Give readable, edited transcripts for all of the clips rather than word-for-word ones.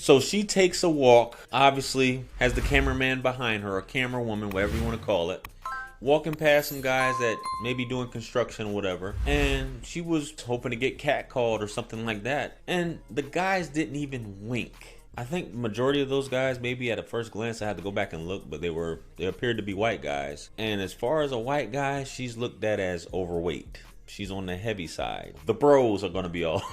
So she takes a walk, obviously has the cameraman behind her, a camera woman, whatever you want to call it, walking past some guys that may be doing construction or whatever, and she was hoping to get catcalled or something like that. And the guys didn't even wink. I think the majority of those guys, maybe at a first glance, I had to go back and look, but they appeared to be white guys. And as far as a white guy, she's looked at as overweight. She's on the heavy side. The bros are gonna be all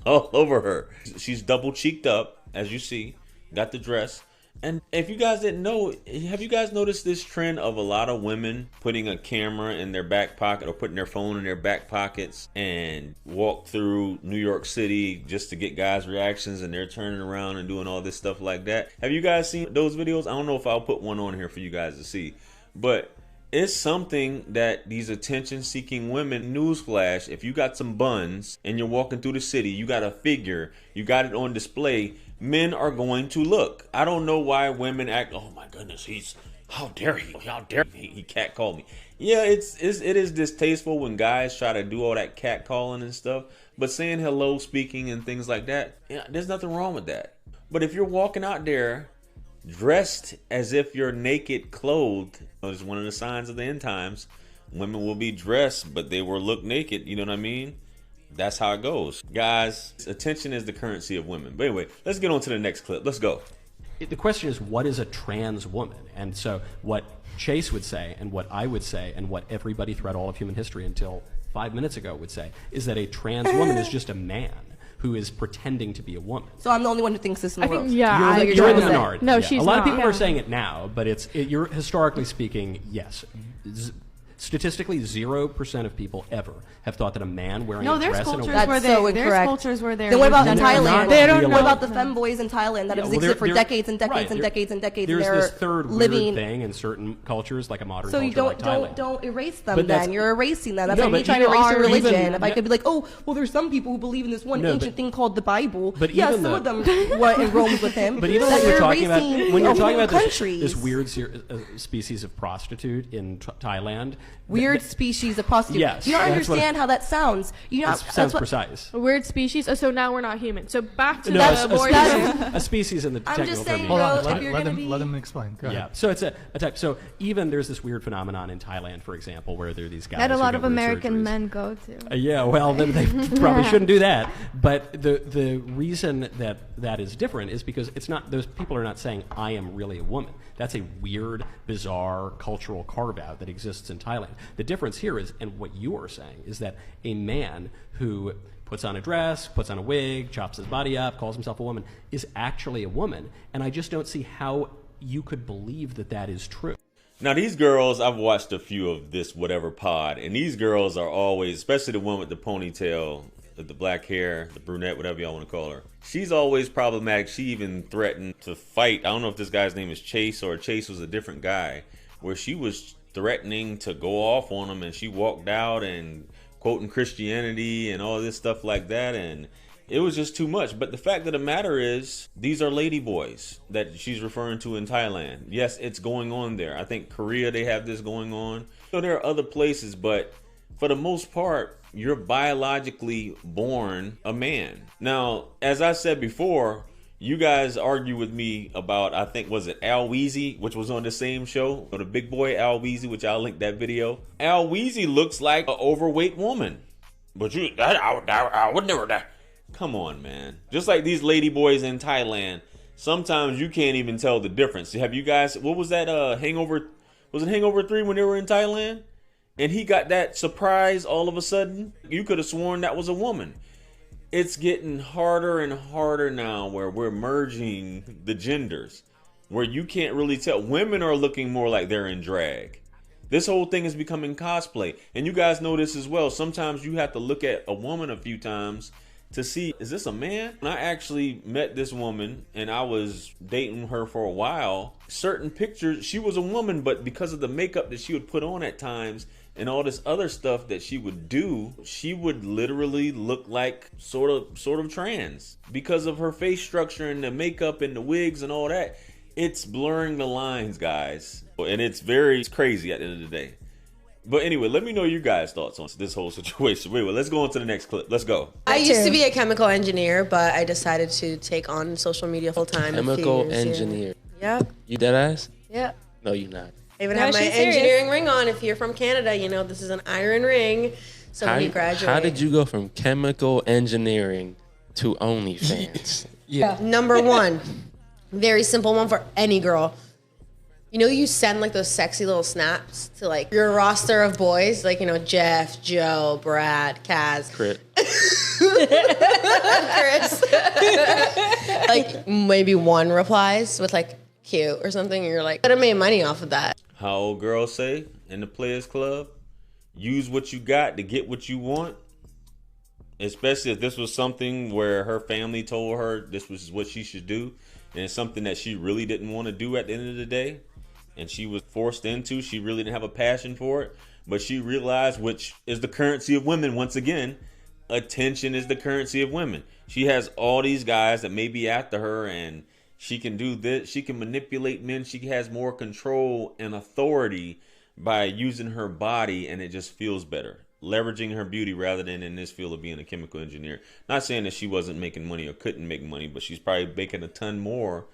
over her. She's double cheeked up, as you see, got the dress. And if you guys didn't know, have you guys noticed this trend of a lot of women putting a camera in their back pocket or putting their phone in their back pockets and walk through New York City just to get guys' reactions, and they're turning around and doing all this stuff like that? Have you guys seen those videos? I don't know if I'll put one on here for you guys to see, but it's something that these attention-seeking women, newsflash, if you got some buns and you're walking through the city, you got a figure, you got it on display, men are going to look. I don't know why women act, oh my goodness, how dare he catcalled me. Yeah, it is distasteful when guys try to do all that catcalling and stuff, but saying hello, speaking and things like that, yeah, there's nothing wrong with that. But if you're walking out there dressed as if you're naked, clothed, it's one of the signs of the end times. Women will be dressed, but they will look naked. You know what I mean? That's how it goes. Guys, attention is the currency of women. But anyway, let's get on to the next clip. Let's go. The question is, what is a trans woman? And so what Chase would say, and what I would say, and what everybody throughout all of human history until 5 minutes ago would say, is that a trans woman is just a man who is pretending to be a woman. So I'm the only one who thinks this in the world. Yeah, you're in the minority. No, she's a lot not. of people are saying it now, but you're historically speaking, yes. Statistically, 0% of people ever have thought that a man wearing a dress and a That's so incorrect. There's cultures where they're. Then what about in They're not Thailand? They don't What know. about the femboys in Thailand that have existed for decades and decades and decades and decades? There's and they're this third living. weird thing in certain cultures, like a modern So culture you like Thailand. don't erase them. But Then you're erasing them. That's No, like me but trying to you erase your are religion. even- If I could be like, oh, well, there's some people who believe in this one No, ancient but- thing called the Bible. But Yeah, even some of them were in Rome with him. But even that when you're talking about this, countries. this weird species of prostitute in Thailand, Weird species of prostitute. Yes, you don't that's what- understand how that sounds. You know, That sounds precise. A weird species. Oh, so now we're not human. So back to No, the abortion. a species in the I'm technical just saying, term. bro, Hold on, if you're gonna be... let him explain. Go Yeah, ahead. so it's a type. So even there's this weird phenomenon in Thailand, for example, where there are these guys That a who lot get of weird American surgeries. men go to. Yeah, well, then they probably shouldn't do that. But the reason that is different is because it's not, those people are not saying, I am really a woman. That's a weird, bizarre cultural carve-out that exists in Thailand. The difference here is, and what you are saying, is that a man who puts on a dress, puts on a wig, chops his body up, calls himself a woman, is actually a woman. And I just don't see how you could believe that that is true. Now these girls, I've watched a few of this whatever pod, and these girls are always, especially the one with the ponytail, the black hair, the brunette, whatever y'all want to call her. She's always problematic. She even threatened to fight. I don't know if this guy's name is Chase or Chase was a different guy, where she was threatening to go off on him, and she walked out and quoting Christianity and all this stuff like that, and it was just too much. But the fact of the matter is, these are lady boys that she's referring to in Thailand. Yes, it's going on there. I think Korea, they have this going on. So there are other places, but for the most part, you're biologically born a man. Now, as I said before, you guys argue with me about, I think, was it Al Weezy, which was on the same show, or the big boy Al Weezy, which I'll link that video. Al Weezy looks like an overweight woman. But I would never. Come on, man. Just like these lady boys in Thailand, sometimes you can't even tell the difference. Have you guys, what was that Hangover? Was it Hangover 3 when they were in Thailand? And he got that surprise all of a sudden. You could have sworn that was a woman. It's getting harder and harder now where we're merging the genders, where you can't really tell. Women are looking more like they're in drag. This whole thing is becoming cosplay. And you guys know this as well. Sometimes you have to look at a woman a few times to see, is this a man? When I actually met this woman and I was dating her for a while, certain pictures, she was a woman, but because of the makeup that she would put on at times and all this other stuff that she would do, she would literally look like sort of trans because of her face structure and the makeup and the wigs and all that. It's blurring the lines, guys. And it's crazy at the end of the day. But anyway, let me know your guys' thoughts on this whole situation. Wait, let's go on to the next clip. Let's go. I used to be a chemical engineer, but I decided to take on social media full time. Chemical engineer. Yeah. You dead ass? Yeah. No, you not. I even have my engineering ring on. If you're from Canada, you know this is an iron ring. So when you graduate. How did you go from chemical engineering to OnlyFans? Yeah. Number one, very simple one for any girl. You know, you send like those sexy little snaps to like your roster of boys, like, you know, Jeff, Joe, Brad, Kaz. Crit. Chris. Like maybe one replies with like cute or something. And you're like, could have made money off of that. How old girls say in the Players Club, use what you got to get what you want. Especially if this was something where her family told her this was what she should do. And it's something that she really didn't want to do at the end of the day. And she was forced into. She really didn't have a passion for it. But she realized, which is the currency of women once again, attention is the currency of women. She has all these guys that may be after her, and she can do this. She can manipulate men. She has more control and authority by using her body, and it just feels better. Leveraging her beauty rather than in this field of being a chemical engineer. Not saying that she wasn't making money or couldn't make money, but she's probably making a ton more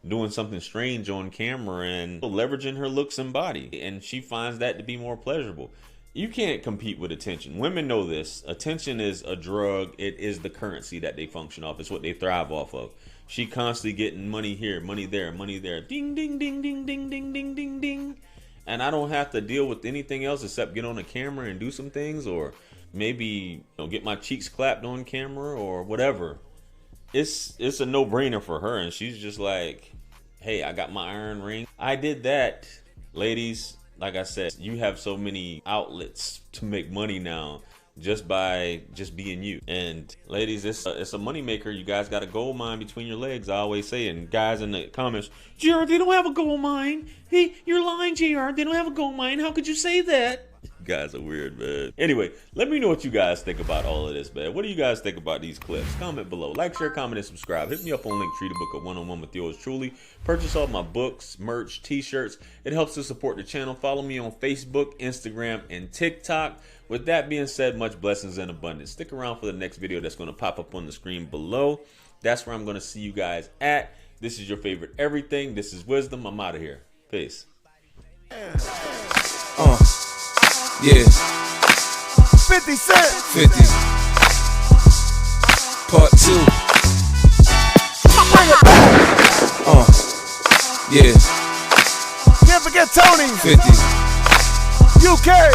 doing something strange on camera and leveraging her looks and body. And she finds that to be more pleasurable. You can't compete with attention. Women know this. Attention is a drug. It is the currency that they function off. It's what they thrive off of. She constantly getting money here, money there, money there. Ding, ding, ding, ding, ding, ding, ding, ding, ding. And I don't have to deal with anything else except get on the camera and do some things, or maybe get my cheeks clapped on camera or whatever. It's a no-brainer for her, and she's just like, hey, I got my iron ring. I did that. Ladies, like I said, you have so many outlets to make money now just by just being you. And ladies, it's a moneymaker. You guys got a gold mine between your legs, I always say. And guys in the comments, JR, they don't have a gold mine. Hey, you're lying, JR. They don't have a gold mine. How could you say that? You guys are weird, man. Anyway, let me know what you guys think about all of this, man. What do you guys think about these clips? Comment below. Like, share, comment, and subscribe. Hit me up on Linktree to book a one-on-one with yours truly. Purchase all my books, merch, t-shirts. It helps to support the channel. Follow me on Facebook, Instagram, and TikTok. With that being said, much blessings and abundance. Stick around for the next video that's going to pop up on the screen below. That's where I'm going to see you guys at. This is your favorite everything. This is Wisdom. I'm out of here. Peace. Yeah. 50 Cent. 50. Part 2. Bring it back. Yeah. Can't forget Tony. 50. UK.